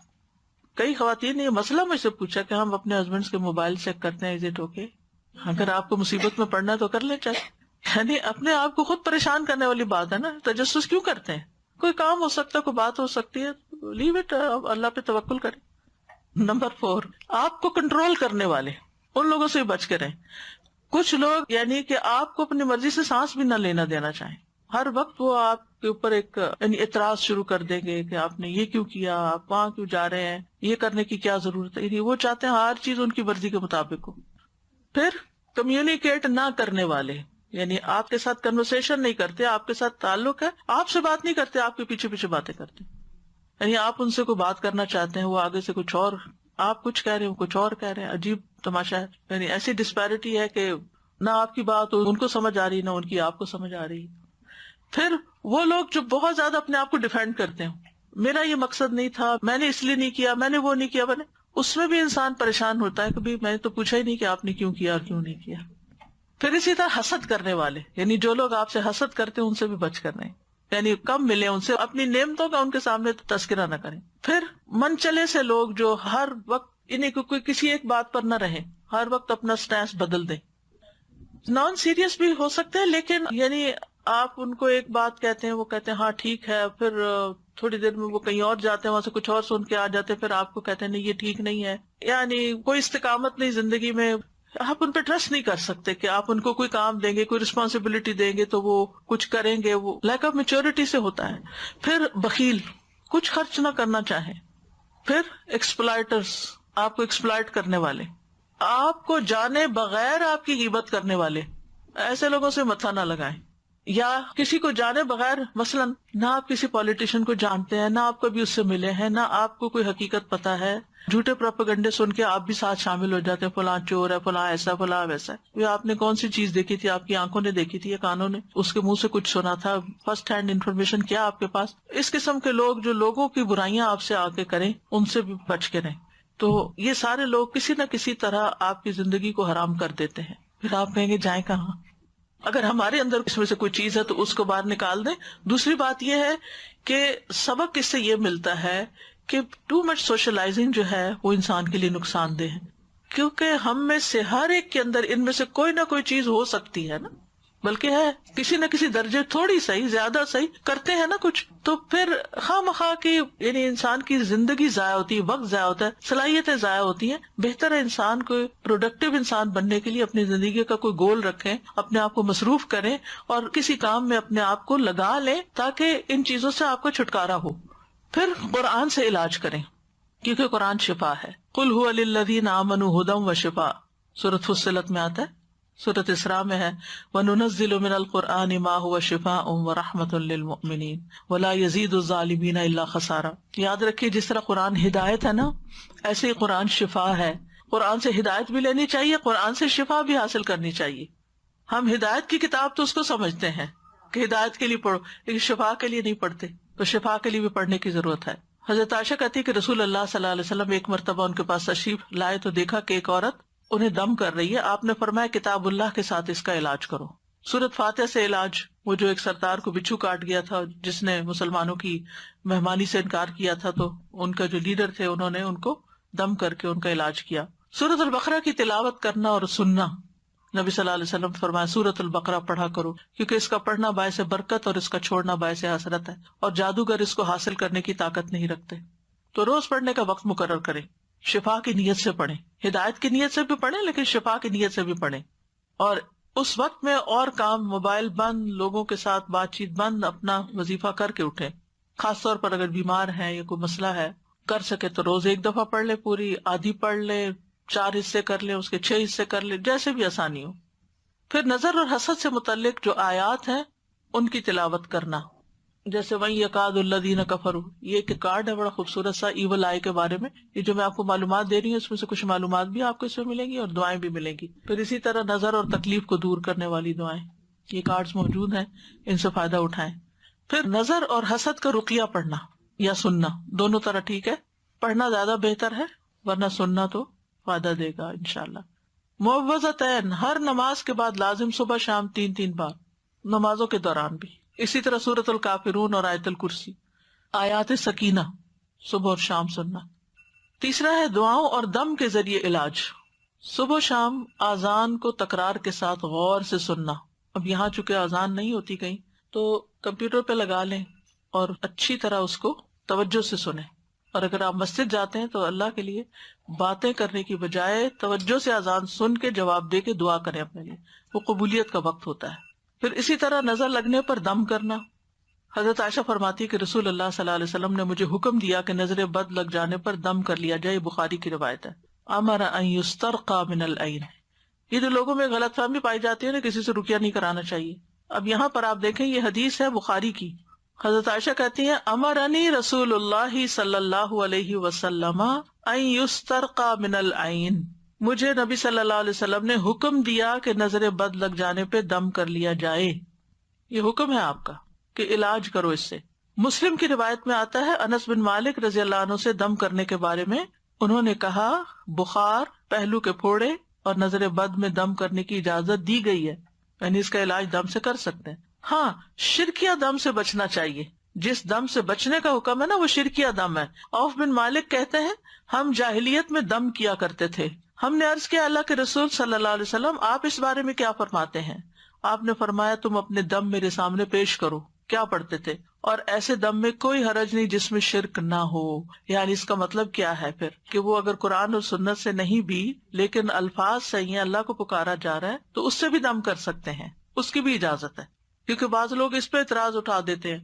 کئی خواتین نے یہ مسئلہ مجھ سے پوچھا کہ ہم اپنے ہسبینڈ کے موبائل چیک کرتے ہیں، از اٹ اوکے؟ اگر آپ کو مصیبت میں پڑنا ہے تو کر لیں چیک، یعنی اپنے آپ کو خود پریشان کرنے والی بات ہے نا، تجسس کیوں کرتے ہیں؟ کوئی کام ہو سکتا ہے، کوئی بات ہو سکتی ہے، لیو اٹ، اللہ پہ توکل کریں۔ نمبر 4 آپ کو کنٹرول کرنے والے، ان لوگوں سے بچ کے رہیں۔ کچھ لوگ یعنی کہ آپ کو اپنی مرضی سے سانس بھی نہ لینا دینا چاہیں، ہر وقت وہ آپ کے اوپر ایک یعنی اعتراض شروع کر دیں گے کہ آپ نے یہ کیوں کیا، آپ وہاں کیوں جا رہے ہیں، یہ کرنے کی کیا ضرورت ہے، یعنی وہ چاہتے ہیں ہر چیز ان کی مرضی کے مطابق ہو۔ پھر کمیونیکیٹ نہ کرنے والے، یعنی آپ کے ساتھ کنورسیشن نہیں کرتے، آپ کے ساتھ تعلق ہے، آپ سے بات نہیں کرتے، آپ کے پیچھے پیچھے باتیں کرتے، یعنی آپ ان سے کوئی بات کرنا چاہتے ہیں، وہ آگے سے کچھ اور، آپ کچھ کہہ رہے ہیں، کچھ اور کہہ رہے ہیں، عجیب تماشا ہے، یعنی ایسی ڈسپیرٹی ہے کہ نہ آپ کی بات ان کو سمجھ آ رہی، نہ ان کی آپ کو سمجھ آ رہی۔ پھر وہ لوگ جو بہت زیادہ اپنے آپ کو ڈیفینڈ کرتے ہیں، میرا یہ مقصد نہیں تھا، میں نے اس لیے نہیں کیا، میں نے وہ نہیں کیا، میں نے، اس میں بھی انسان پریشان ہوتا ہے کہ بھی میں نے تو پوچھا ہی نہیں کہ آپ نے کیوں کیا اور کیوں نہیں کیا۔ پھر اسی طرح حسد کرنے والے، یعنی جو لوگ آپ سے حسد کرتے ہیں ان سے بھی بچ کر رہیں، یعنی کم ملے ان سے، اپنی نعمتوں کا ان کے سامنے تذکرہ نہ کریں۔ پھر من چلے سے لوگ جو ہر وقت انہیں کوئی کسی ایک بات پر نہ رہے، ہر وقت اپنا سٹینس بدل دیں۔ نان سیریس بھی ہو سکتے ہیں، لیکن یعنی آپ ان کو ایک بات کہتے ہیں، وہ کہتے ہیں ہاں ٹھیک ہے، پھر تھوڑی دیر میں وہ کہیں اور جاتے ہیں، وہاں سے کچھ اور سن کے آ جاتے ہیں، پھر آپ کو کہتے ہیں نہیں یہ ٹھیک نہیں ہے، یعنی کوئی استقامت نہیں زندگی میں۔ آپ ان پہ ٹرسٹ نہیں کر سکتے کہ آپ ان کو کوئی کام دیں گے، کوئی رسپانسبلٹی دیں گے تو وہ کچھ کریں گے، وہ لیک آف میچورٹی سے ہوتا ہے۔ پھر بخیل، کچھ خرچ نہ کرنا چاہیں۔ پھر ایکسپلائٹرز، آپ کو ایکسپلائٹ کرنے والے، آپ کو جانے بغیر آپ کی غیبت کرنے والے، ایسے لوگوں سے متھا نہ لگائیں۔ یا کسی کو جانے بغیر، مثلا نہ آپ کسی پولیٹیشین کو جانتے ہیں، نہ آپ کبھی اس سے ملے ہیں، نہ آپ کو کوئی حقیقت پتا ہے، جھوٹے پروپیگنڈے سن کے آپ بھی ساتھ شامل ہو جاتے ہیں، فلاں چور ہے، فلاں ایسا، فلاں ویسا۔ یہ آپ نے کون سی چیز دیکھی تھی، آپ کی آنکھوں نے دیکھی تھی یا کانوں نے اس کے منہ سے کچھ سنا تھا، فرسٹ ہینڈ انفارمیشن کیا آپ کے پاس؟ اس قسم کے لوگ جو لوگوں کی برائیاں آپ سے آ کے کریں، ان سے بھی بچ کے رہیں۔ تو یہ سارے لوگ کسی نہ کسی طرح آپ کی زندگی کو حرام کر دیتے ہیں۔ پھر آپ کہیں گے جائیں کہاں؟ اگر ہمارے اندر اس میں سے کوئی چیز ہے تو اس کو باہر نکال دیں۔ دوسری بات یہ ہے کہ سبق اس سے یہ ملتا ہے کہ ٹو مچ سوشلائزنگ جو ہے وہ انسان کے لیے نقصان دہ ہے، کیونکہ ہم میں سے ہر ایک کے اندر ان میں سے کوئی نہ کوئی چیز ہو سکتی ہے نا، بلکہ ہے کسی نہ کسی درجے، تھوڑی صحیح زیادہ صحیح کرتے ہیں نا کچھ، تو پھر خواہ مخواہ کی یعنی انسان کی زندگی ضائع ہوتی ہے، وقت ضائع ہوتا ہے، صلاحیتیں ضائع ہوتی ہیں۔ بہتر ہے انسان کو پروڈکٹیو انسان بننے کے لیے اپنی زندگی کا کوئی گول رکھیں، اپنے آپ کو مصروف کریں اور کسی کام میں اپنے آپ کو لگا لیں تاکہ ان چیزوں سے آپ کو چھٹکارا ہو۔ پھر قرآن سے علاج کریں، کیونکہ قرآن شفا ہے۔ قل هو للذین آمنوا ھدی وشفاء، سورۃ فصلت میں آتا ہے، سورۃ اسراء میں ہے وَنُنَزِّلُ مِنَ الْقُرْآنِ مَا هُوَ شِفَاءٌ وَرَحْمَةٌ لِّلْمُؤْمِنِينَ وَلَا يَزِيدُ الظَّالِمِينَ إِلَّا خَسَارًا۔ یاد رکھیے جس طرح قرآن ہدایت ہے نا، ایسے ہی قرآن شفا ہے۔ قرآن سے ہدایت بھی لینی چاہیے، قرآن سے شفا بھی حاصل کرنی چاہیے۔ ہم ہدایت کی کتاب تو اس کو سمجھتے ہیں کہ ہدایت کے لیے پڑھو، لیکن شفا کے لیے نہیں پڑھتے، تو شفا کے لیے بھی پڑھنے کی ضرورت ہے۔ حضرت عائشہ کہتی کہ رسول اللہ صلی اللہ علیہ وسلم ایک مرتبہ ان کے پاس تشریف لائے تو دیکھا کہ ایک عورت انہیں دم کر رہی ہے۔ آپ نے فرمایا کتاب اللہ کے ساتھ اس کا علاج کرو۔ سورۃ فاتحہ سے علاج، وہ جو ایک سردار کو بچھو کاٹ گیا تھا جس نے مسلمانوں کی مہمانی سے انکار کیا تھا، تو ان کا جو لیڈر تھے انہوں نے ان کو دم کر کے ان کا علاج کیا. سورۃ البقرہ کی تلاوت کرنا اور سننا، نبی صلی اللہ علیہ وسلم فرمایا سورۃ البقرہ پڑھا کرو، کیونکہ اس کا پڑھنا باعث برکت اور اس کا چھوڑنا باعث حسرت ہے، اور جادوگر اس کو حاصل کرنے کی طاقت نہیں رکھتے. تو روز پڑھنے کا وقت مقرر کریں، شفا کی نیت سے پڑھیں، ہدایت کی نیت سے بھی پڑھیں لیکن شفا کی نیت سے بھی پڑھیں. اور اس وقت میں اور کام، موبائل بند، لوگوں کے ساتھ بات چیت بند، اپنا وظیفہ کر کے اٹھیں. خاص طور پر اگر بیمار ہیں یا کوئی مسئلہ ہے، کر سکے تو روز ایک دفعہ پڑھ لے، پوری آدھی پڑھ لے، 4 حصے کر لے، اس کے 6 حصے کر لے، جیسے بھی آسانی ہو. پھر نظر اور حسد سے متعلق جو آیات ہیں ان کی تلاوت کرنا، جیسے وَإِن يَكَادُ الَّذِينَ كَفَرُوا، یہ ایک کارڈ ہے بڑا خوبصورت سا ایول آئی کے بارے میں. یہ جو میں آپ کو معلومات دے رہی ہوں اس میں سے کچھ معلومات بھی آپ کو اس میں ملیں گی اور دعائیں بھی ملیں گی. پھر اسی طرح نظر اور تکلیف کو دور کرنے والی دعائیں، یہ کارڈز موجود ہیں، ان سے فائدہ اٹھائیں. پھر نظر اور حسد کا رقیہ پڑھنا یا سننا، دونوں طرح ٹھیک ہے، پڑھنا زیادہ بہتر ہے، ورنہ سننا تو فائدہ دے گا انشاءاللہ. معوذتین، ہر نماز کے بعد لازم، صبح شام 3 بار، نمازوں کے دوران بھی. اسی طرح سورۃ الکافرون اور آیت الکرسی. آیات سکینہ صبح اور شام سننا. تیسرا ہے دعاؤں اور دم کے ذریعے علاج. صبح و شام آذان کو تکرار کے ساتھ غور سے سننا. اب یہاں چونکہ آذان نہیں ہوتی کہیں تو کمپیوٹر پہ لگا لیں اور اچھی طرح اس کو توجہ سے سنیں. اور اگر آپ مسجد جاتے ہیں تو اللہ کے لیے باتیں کرنے کی بجائے توجہ سے اذان سن کے جواب دے کے دعا کریں اپنے لیے، وہ قبولیت کا وقت ہوتا ہے. پھر اسی طرح نظر لگنے پر دم کرنا. حضرت عائشہ فرماتی کہ رسول اللہ صلی اللہ علیہ وسلم نے مجھے حکم دیا کہ نظر بد لگ جانے پر دم کر لیا جائے. بخاری کی روایت ہے. امر ان یسترقى من العین. یہ جو لوگوں میں غلط فہمی پائی جاتی ہے نا، کسی سے رقیہ نہیں کرانا چاہیے. اب یہاں پر آپ دیکھیں یہ حدیث ہے بخاری کی. حضرت عائشہ کہتی ہیں امرنی رسول اللہ صلی اللہ علیہ وسلم ان یسترقى من العین. مجھے نبی صلی اللہ علیہ وسلم نے حکم دیا کہ نظر بد لگ جانے پہ دم کر لیا جائے. یہ حکم ہے آپ کا کہ علاج کرو اس سے. مسلم کی روایت میں آتا ہے انس بن مالک رضی اللہ عنہ سے دم کرنے کے بارے میں، انہوں نے کہا بخار، پہلو کے پھوڑے اور نظر بد میں دم کرنے کی اجازت دی گئی ہے، یعنی اس کا علاج دم سے کر سکتے ہیں. ہاں، شرکیہ دم سے بچنا چاہیے. جس دم سے بچنے کا حکم ہے نا وہ شرکیہ دم ہے. عوف بن مالک کہتے ہیں ہم جاہلیت میں دم کیا کرتے تھے. ہم نے عرض کیا اللہ کے رسول صلی اللہ علیہ وسلم آپ اس بارے میں کیا فرماتے ہیں؟ آپ نے فرمایا تم اپنے دم میرے سامنے پیش کرو. کیا پڑھتے تھے؟ اور ایسے دم میں کوئی حرج نہیں جس میں شرک نہ ہو. یعنی اس کا مطلب کیا ہے پھر کہ وہ اگر قرآن اور سنت سے نہیں بھی لیکن الفاظ صحیح ہیں، اللہ کو پکارا جا رہا ہے تو اس سے بھی دم کر سکتے ہیں، اس کی بھی اجازت ہے. کیونکہ بعض لوگ اس پہ اعتراض اٹھا دیتے ہیں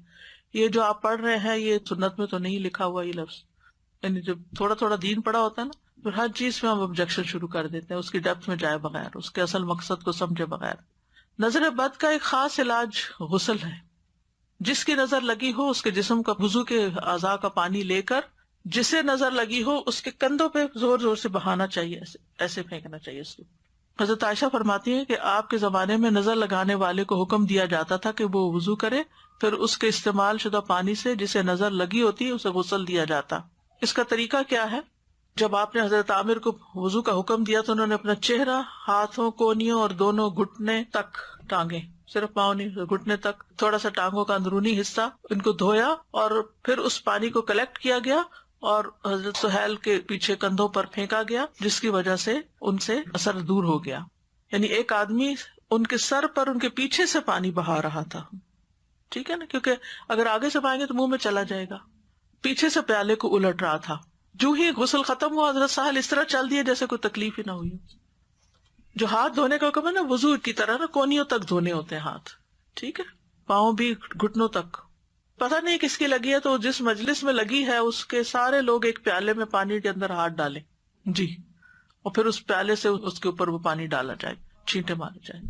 یہ جو آپ پڑھ رہے ہیں یہ سنت میں تو نہیں لکھا ہوا یہ لفظ. یعنی جب تھوڑا تھوڑا دین پڑا ہوتا ہے نا پھر ہر چیز میں ہم آبجیکشن شروع کر دیتے ہیں، اس کی ڈیپتھ میں جائے بغیر، اس کے اصل مقصد کو سمجھے بغیر. نظر بد کا ایک خاص علاج غسل ہے. جس کی نظر لگی ہو اس کے جسم کا وضو کے اعضاء کا پانی لے کر جسے نظر لگی ہو اس کے کندھوں پہ زور زور سے بہانا چاہیے، ایسے پھینکنا چاہیے اس کو. حضرت عائشہ فرماتی ہیں کہ آپ کے زمانے میں نظر لگانے والے کو حکم دیا جاتا تھا کہ وہ وضو کرے، پھر اس کے استعمال شدہ پانی سے جسے نظر لگی ہوتی اسے غسل دیا جاتا. اس کا طریقہ کیا ہے؟ جب آپ نے حضرت عامر کو وضو کا حکم دیا تو انہوں نے اپنا چہرہ، ہاتھوں، کونیوں اور دونوں گھٹنے تک ٹانگیں، صرف پاؤں نہیں، گھٹنے تک، تھوڑا سا ٹانگوں کا اندرونی حصہ، ان کو دھویا اور پھر اس پانی کو کلیکٹ کیا گیا اور حضرت سہیل کے پیچھے کندھوں پر پھینکا گیا، جس کی وجہ سے ان سے اثر دور ہو گیا. یعنی ایک آدمی ان کے سر پر ان کے پیچھے سے پانی بہا رہا تھا، ٹھیک ہے نا، کیونکہ اگر آگے سے بہائیں گے تو منہ میں چلا جائے گا. پیچھے سے پیالے کو الٹ رہا تھا. جو ہی غسل ختم ہوا حضرت سہیل اس طرح چل دیے جیسے کوئی تکلیف ہی نہ ہوئی. جو ہاتھ دھونے کا حکم ہے نا وضو کی طرح نا کونیوں تک دھونے ہوتے ہیں ہاتھ، ٹھیک ہے، پاؤں بھی گھٹنوں تک. پتہ نہیں کس کی لگی ہے تو جس مجلس میں لگی ہے اس کے سارے لوگ ایک پیالے میں پانی کے اندر ہاتھ ڈالیں جی، اور پھر اس پیالے سے اس کے اوپر وہ پانی ڈالا جائے، چھینٹے مارے جائیں.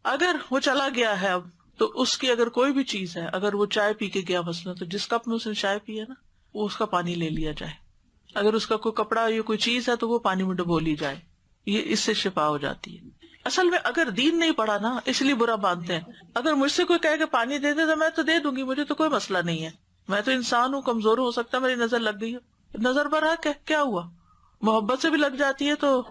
اگر وہ چلا گیا ہے اب تو اس کی اگر کوئی بھی چیز ہے، اگر وہ چائے پی کے گیا مثلا تو جس کپ میں اس نے چائے پی ہے نا وہ اس کا پانی لے لیا جائے. اگر اس کا کوئی کپڑا یا کوئی چیز ہے تو وہ پانی میں ڈبو لی جائے. یہ اس سے شفا ہو جاتی ہے. اصل میں اگر دین نہیں پڑھا نا اس لیے برا مانتے ہیں. اگر مجھ سے کوئی کہے کہ پانی دے دے تو میں تو دے دوں گی، مجھے تو کوئی مسئلہ نہیں ہے، میں تو انسان ہوں، کمزور ہو سکتا ہے، میری نظر لگ گئی ہے، نظر برحق ہے، کیا ہوا؟ محبت سے بھی لگ جاتی ہے. تو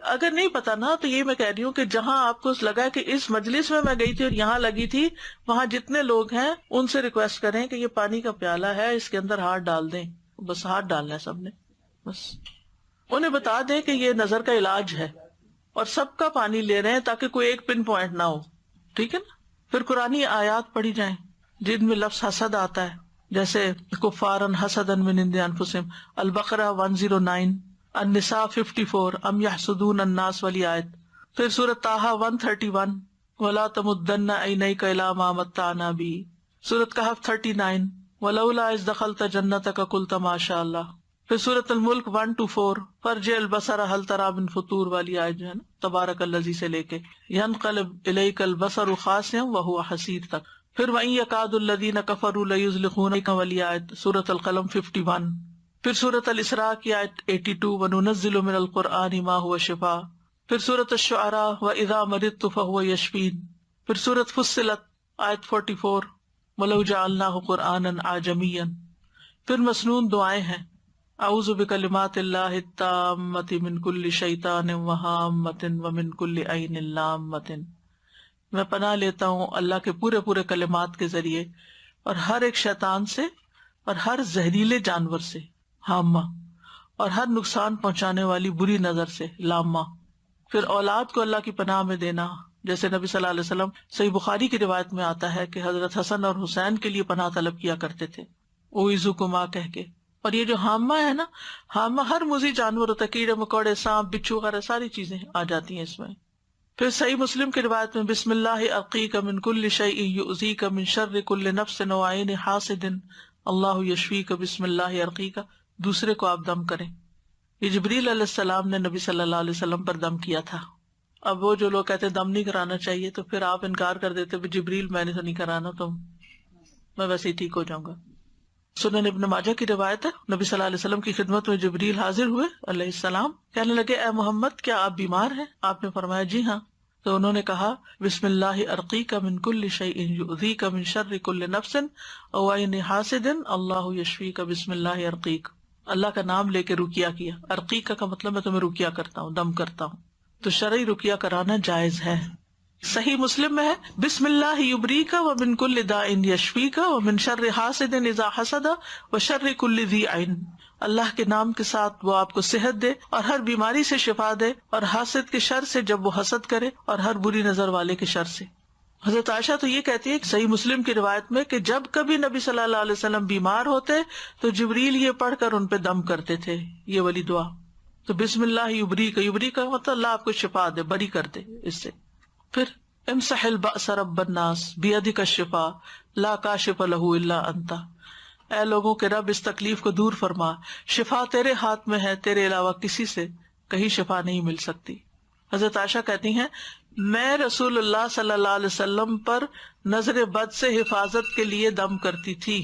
اگر نہیں پتا نا تو یہ میں کہہ رہی ہوں کہ جہاں آپ کو لگا کہ اس مجلس میں گئی تھی اور یہاں لگی تھی، وہاں جتنے لوگ ہیں ان سے ریکویسٹ کریں کہ یہ پانی کا پیالہ ہے، اس کے اندر ہاتھ ڈال دیں، بس ہاتھ ڈالنا ہے سب نے، بس انہیں بتا دیں کہ یہ نظر کا علاج ہے اور سب کا پانی لے رہے ہیں تاکہ کوئی ایک پن پوائنٹ نہ ہو. ٹھیک ہے نا. پھر قرآنی آیات پڑھی جائیں جن میں لفظ حسد آتا ہے، جیسے کفارن حسدن من عند انفسہم، البقرہ 109، النساء 54، ام یحسدون الناس والی آیت. پھر سورۃ طٰہٰ 131، ولا تمدن عینیک الی ما متعنا بہ. سورۃ کہف 39، ولولا اذ دخلت جنتک قلت ما شاء اللہ. پھر سورۃ الملک 1-4، فرجع البصر هل تری من فطور والی آیت جو ہے نا، تبارک الذی سے لے کے ینقلب الیک البصر خاسئا وهو حسیر تک. پھر وَإِن يَكَادُ الَّذِينَ كَفَرُوا لَيُزْلِقُونَكَ والی آیت سورۃ القلم 51. پھر سورۃ الاسراء کی آیت 82، وَنُنَزِّلُ مِنَ الْقُرْآنِ مَا هُوَ شِفَاء. پھر سورۃ الشعراء وَإِذَا مَرِضْتُ فَهُوَ يَشْفِينِ. پھر سورۃ فصلت آیت 44، وَلَوْ جَعَلْنَاهُ قُرْآنًا أَعْجَمِيًّا. پھر مسنون دعائیں ہیں، اعوذ بکلمات اللہ التامۃ من کل شیطان وہامۃ ومن کل عین لامۃ. میں پناہ لیتا ہوں اللہ کے پورے پورے کلمات کے ذریعے اور ہر ایک شیطان سے اور ہر زہریلے جانور سے، ہامہ، اور ہر نقصان پہنچانے والی بری نظر سے، لامہ. پھر اولاد کو اللہ کی پناہ میں دینا، جیسے نبی صلی اللہ علیہ وسلم صحیح بخاری کی روایت میں آتا ہے کہ حضرت حسن اور حسین کے لیے پناہ طلب کیا کرتے تھے، اوعظکما کہہ کے. اور یہ جو ہامہ ہے نا، ہامہ ہر موذی جانور ہوتا ہے، کیڑے مکوڑے، سانپ، بچھو وغیرہ ساری چیزیں آ جاتی ہیں اس میں. پھر صحیح مسلم کی روایت میں بسم اللہ ارقیک من کل شیء یؤذیک من شر کل نفس وعین حاسد اللہ یشفیک بسم اللہ ارقیک. دوسرے کو آپ دم کریں. یہ جبریل علیہ السلام نے نبی صلی اللہ علیہ وسلم پر دم کیا تھا. اب وہ جو لوگ کہتے دم نہیں کرانا چاہیے تو پھر آپ انکار کر دیتے جبریل میں نے تو نہیں کرانا، تو میں ویسے ہی ٹھیک ہو جاؤں گا. سنن ابن ماجہ کی روایت ہے، نبی صلی اللہ علیہ وسلم کی خدمت میں جبریل حاضر ہوئے علیہ السلام، کہنے لگے اے محمد کیا آپ بیمار ہیں؟ آپ نے فرمایا جی ہاں. تو انہوں نے کہا بسم اللہ ارقیک من کل شیء یؤذیک من شر کل نفس وعین حاسد اللہ یشفیک بسم اللہ ارقیک. اللہ کا نام لے کے رقیہ کیا. ارقیک کا مطلب میں تمہیں رقیہ کرتا ہوں، دم کرتا ہوں. تو شرعی رقیہ کرانا جائز ہے. صحیح مسلم میں ہے بسم اللہ یبریک ومن کل داء یشفیک ومن شر حاسد اذا حسد وشر کل ذی عین. اللہ کے نام کے ساتھ وہ آپ کو صحت دے اور ہر بیماری سے شفا دے، اور حاسد کے شر سے جب وہ حسد کرے، اور ہر بری نظر والے کے شر سے. حضرت عائشہ تو یہ کہتی ہے کہ صحیح مسلم کی روایت میں کہ جب کبھی نبی صلی اللہ علیہ وسلم بیمار ہوتے تو جبریل یہ پڑھ کر ان پہ دم کرتے تھے، یہ والی دعا. تو بسم اللہ یبریک، یبریک کا مطلب اللہ آپ کو شفا دے، بری کر دے اس سے. پھر امسح البأس رب الناس بیدک الشفاء لا کاشف لہ الا انت. اے لوگوں کے رب اس تکلیف کو دور فرما، شفا تیرے ہاتھ میں ہے، تیرے علاوہ کسی سے کہیں شفا نہیں مل سکتی. حضرت عائشہ کہتی ہیں میں رسول اللہ صلی اللہ علیہ وسلم پر نظر بد سے حفاظت کے لیے دم کرتی تھی.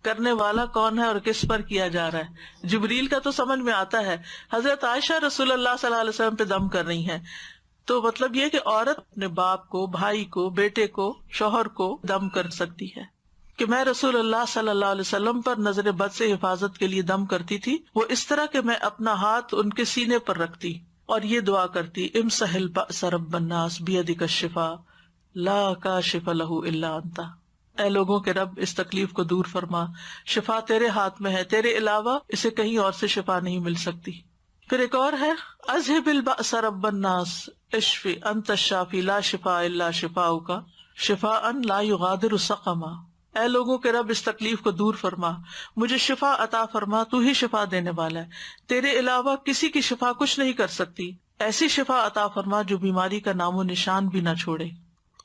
کرنے والا کون ہے اور کس پر کیا جا رہا ہے؟ جبریل کا تو سمجھ میں آتا ہے. حضرت عائشہ رسول اللہ صلی اللہ علیہ وسلم پہ دم کر رہی ہیں، تو مطلب یہ کہ عورت اپنے باپ کو، بھائی کو، بیٹے کو، شوہر کو دم کر سکتی ہے. کہ میں رسول اللہ صلی اللہ علیہ وسلم پر نظر بد سے حفاظت کے لیے دم کرتی تھی، وہ اس طرح کہ میں اپنا ہاتھ ان کے سینے پر رکھتی اور یہ دعا کرتی امسح البأس رب الناس بیدک الشفاء لا کاشف لہ الا انت. اے لوگوں کے رب اس تکلیف کو دور فرما، شفا تیرے ہاتھ میں ہے، تیرے علاوہ اسے کہیں اور سے شفا نہیں مل سکتی. پھر ایک اور ہے اذهب البأس رب الناس اشفی انت الشافی لا شفاء الا شفاؤک شفاء لا یغادر سقما. اے لوگوں کے رب اس تکلیف کو دور فرما، مجھے شفا عطا فرما، تو ہی شفا دینے والا ہے، تیرے علاوہ کسی کی شفا کچھ نہیں کر سکتی. ایسی شفا عطا فرما جو بیماری کا نام و نشان بھی نہ چھوڑے.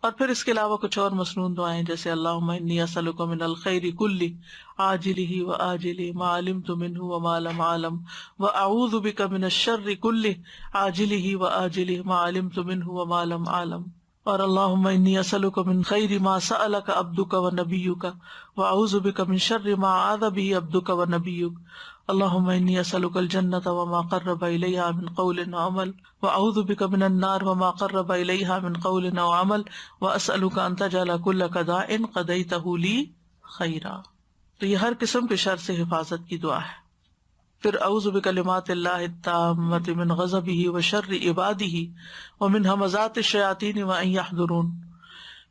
اور پھر اس کے علاوہ کچھ اور مسنون دعائیں جیسے اللہم انی اسألک من الخیر کلہ عاجلہ وآجلہ ما علمت منہ وما لم اعلم واعوذ بک من الشر کلہ عاجلہ وآجلہ ما علمت منہ وما لم اعلم. اور اللہم انی اسألک من خیر ما سألک عبدک ونبیک واعوذ بک من شر ما عاذ بہ عبدک ونبیک. اللہم انی اسألک الجنۃ وما قرب الیہا من قول وعمل واعوذ بک من النار وما قرب الیہا من قول وعمل واسألک ان تجعل کل قضاء قضیتہ لی خیرا. تو یہ ہر قسم کے شر سے حفاظت کی دعا ہے. پھر اعوذ بکلمات اللہ التامۃ من غضبہ وشر عبادہ ومن ہمزات الشیاطین وان یحضرون.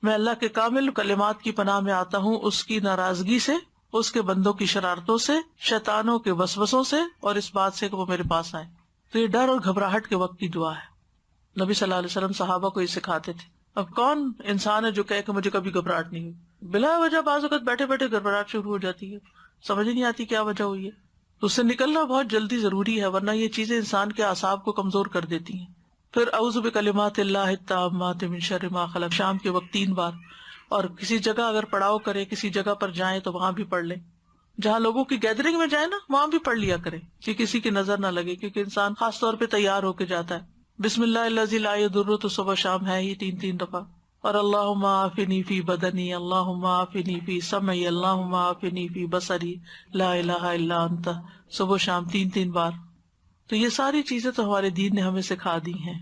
میں اللہ کے کامل کلمات کی پناہ میں آتا ہوں اس کی ناراضگی سے، اس کے بندوں کی شرارتوں سے، شیطانوں کے وسوسوں سے، اور اس بات سے کہ وہ میرے پاس آئے. تو یہ ڈر اور گھبراہٹ کے وقت کی دعا ہے. نبی صلی اللہ علیہ وسلم صحابہ کو یہ سکھاتے تھے. اب کون انسان ہے جو کہے کہ مجھے کبھی گھبراہٹ نہیں ہوئی؟ بلا وجہ بعض اوقات بیٹھے بیٹھے گھبراہٹ شروع ہو جاتی ہے، سمجھ نہیں آتی کیا وجہ ہوئی ہے. تو اس سے نکلنا بہت جلدی ضروری ہے، ورنہ یہ چیزیں انسان کے اعصاب کو کمزور کر دیتی ہیں. پھر اعوذ بکلمات اللہ التامات من شر ما خلق شام کے وقت 3 بار. اور کسی جگہ اگر پڑاؤ کرے، کسی جگہ پر جائیں تو وہاں بھی پڑھ لیں. جہاں لوگوں کی گیدرنگ میں جائیں نا، وہاں بھی پڑھ لیا کریں کہ کسی کی نظر نہ لگے، کیونکہ انسان خاص طور پہ تیار ہو کے جاتا ہے. بسم اللہ الذی لا یضر، تو صبح شام ہے ہی 3 دفعہ. اور اللہم عافنی فی بدنی، اللہم عافنی فی سمعی، اللہم عافنی فی بصری، لا الہ الا انت، صبح شام 3 بار. تو یہ ساری چیزیں تو ہمارے دین نے ہمیں سکھا دی ہیں.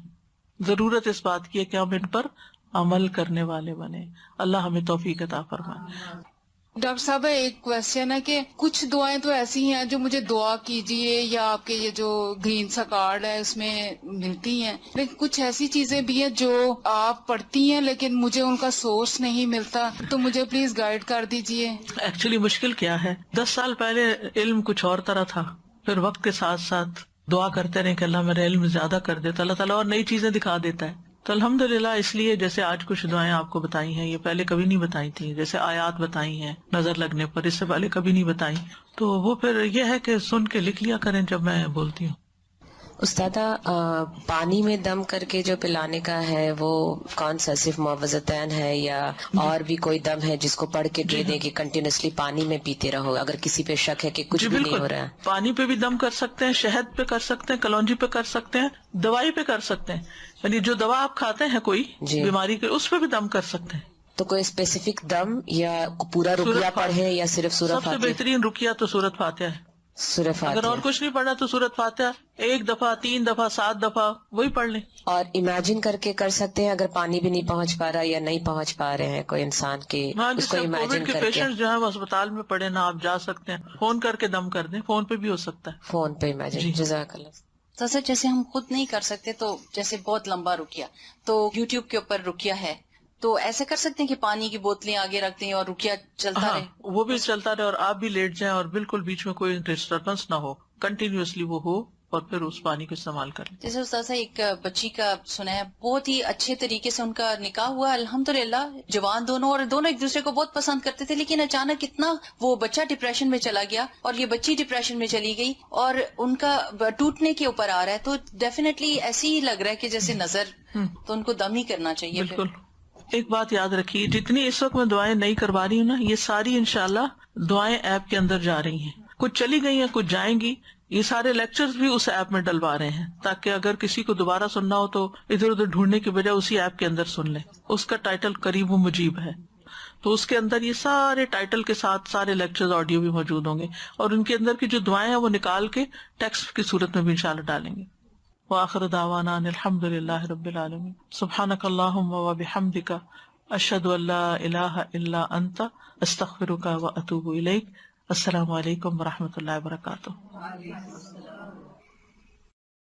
ضرورت اس بات کی ہے کہ ہم ان پر عمل کرنے والے بنے. اللہ ہمیں توفیق عطا فرمائے. ڈاکٹر صاحب ایک کوشچن ہے کہ کچھ دعائیں تو ایسی ہیں جو مجھے دعا کیجئے یا آپ کے یہ جو گرین سا کارڈ ہے اس میں ملتی ہیں، لیکن کچھ ایسی چیزیں بھی ہیں جو آپ پڑھتی ہیں لیکن مجھے ان کا سورس نہیں ملتا، تو مجھے پلیز گائیڈ کر دیجئے. ایکچولی مشکل کیا ہے، 10 سال پہلے علم کچھ اور طرح تھا، پھر وقت کے ساتھ ساتھ دعا کرتے رہے کہ اللہ میرا علم زیادہ کر دیتا، اللہ تعالیٰ اور نئی چیزیں دکھا دیتا ہے. تو الحمدللہ اس لیے جیسے آج کچھ دعائیں آپ کو بتائی ہیں، یہ پہلے کبھی نہیں بتائی تھی. جیسے آیات بتائی ہیں نظر لگنے پر، اس سے پہلے کبھی نہیں بتائی. تو وہ پھر یہ ہے کہ سن کے لکھ لیا کریں جب میں بولتی ہوں. استاذہ پانی میں دم کر کے جو پلانے کا ہے وہ کون سا، صرف معوذتین ہے یا اور بھی کوئی دم ہے جس کو پڑھ کے دے دیں کہ کنٹینیوسلی پانی میں پیتے رہو اگر کسی پہ شک ہے کہ کچھ بھی نہیں ہو رہا ہے؟ پانی پہ بھی دم کر سکتے ہیں، شہد پہ کر سکتے ہیں، کلونجی پہ کر سکتے ہیں، دوائی پہ کر سکتے ہیں. یعنی جو دوا آپ کھاتے ہیں کوئی بیماری کے، اس پہ بھی دم کر سکتے ہیں. تو کوئی اسپیسیفک دم یا پورا رقیہ پڑھے یا صرف سورہ سب سے فاتحہ؟ بہترین رقیہ تو سورۃ فاتحہ ہے. سورہ فاتحہ. اگر اور کچھ نہیں پڑھنا تو سورۃ فاتحہ 1 دفعہ 3 دفعہ 7 دفعہ وہی پڑھ لیں. اور امیجن کر کے کر سکتے ہیں اگر پانی بھی نہیں پہنچ پا رہا یا نہیں پہنچ پا رہے ہیں کوئی انسان کے، اس کو امیجن کووڈ کے کر کے. پیشنٹ جو ہیں وہ اسپتال میں پڑے نا، آپ جا سکتے ہیں فون کر کے دم کر دیں، فون پہ بھی ہو سکتا ہے. فون پہ امیجن. جزاک اللہ. تو سر جیسے ہم خود نہیں کر سکتے تو جیسے بہت لمبا رکیا تو یوٹیوب کے اوپر رکیا ہے، تو ایسے کر سکتے ہیں کہ پانی کی بوتلیں آگے رکھ دیں اور رکیا چلتا رہے؟ وہ بھی چلتا رہے اور آپ بھی لیٹ جائیں اور بالکل بیچ میں کوئی ڈسٹربنس نہ ہو، کنٹینیوسلی وہ ہو، اور پھر اس پانی کو استعمال کر لیں. جیسے استاد صاحب ایک بچی کا سنا ہے، بہت ہی اچھے طریقے سے ان کا نکاح ہوا الحمدللہ، جوان دونوں، اور دونوں ایک دوسرے کو بہت پسند کرتے تھے، لیکن اچانک اتنا وہ بچہ ڈپریشن میں چلا گیا اور یہ بچی ڈپریشن میں چلی گئی اور ان کا ٹوٹنے کے اوپر آ رہا ہے. تو ڈیفینیٹلی ایسے ہی لگ رہا ہے کہ جیسے نظر، تو ان کو دم ہی کرنا چاہیے. بالکل. ایک بات یاد رکھیے، جتنی اس وقت میں دعائیں نہیں کروا رہی ہوں نا، یہ ساری انشاءاللہ دعائیں ایپ کے اندر جا رہی ہیں. کچھ چلی گئی ہیں، کچھ جائیں گی. یہ سارے لیکچرز بھی اس ایپ میں ڈلوا رہے ہیں تاکہ اگر کسی کو دوبارہ سننا ہو تو ادھر ادھر ڈھونڈنے کی بجائے اسی ایپ کے اندر سن لیں. اس کا ٹائٹل قریب و مجیب ہے، تو اس کے اندر یہ سارے ٹائٹل کے ساتھ سارے لیکچرز آڈیو بھی موجود ہوں گے، اور ان کے اندر کی جو دعائیں ہیں وہ نکال کے ٹیکسٹ کی صورت میں بھی انشاءاللہ ڈالیں گے. وآخر دعوانا ان الحمد للہ رب العالمین. سبحانک اللہم وبحمدک، اشہد ان لا الہ الا انت، استغفرک واتوب الیک. السلام علیکم ورحمۃ اللہ وبرکاتہ.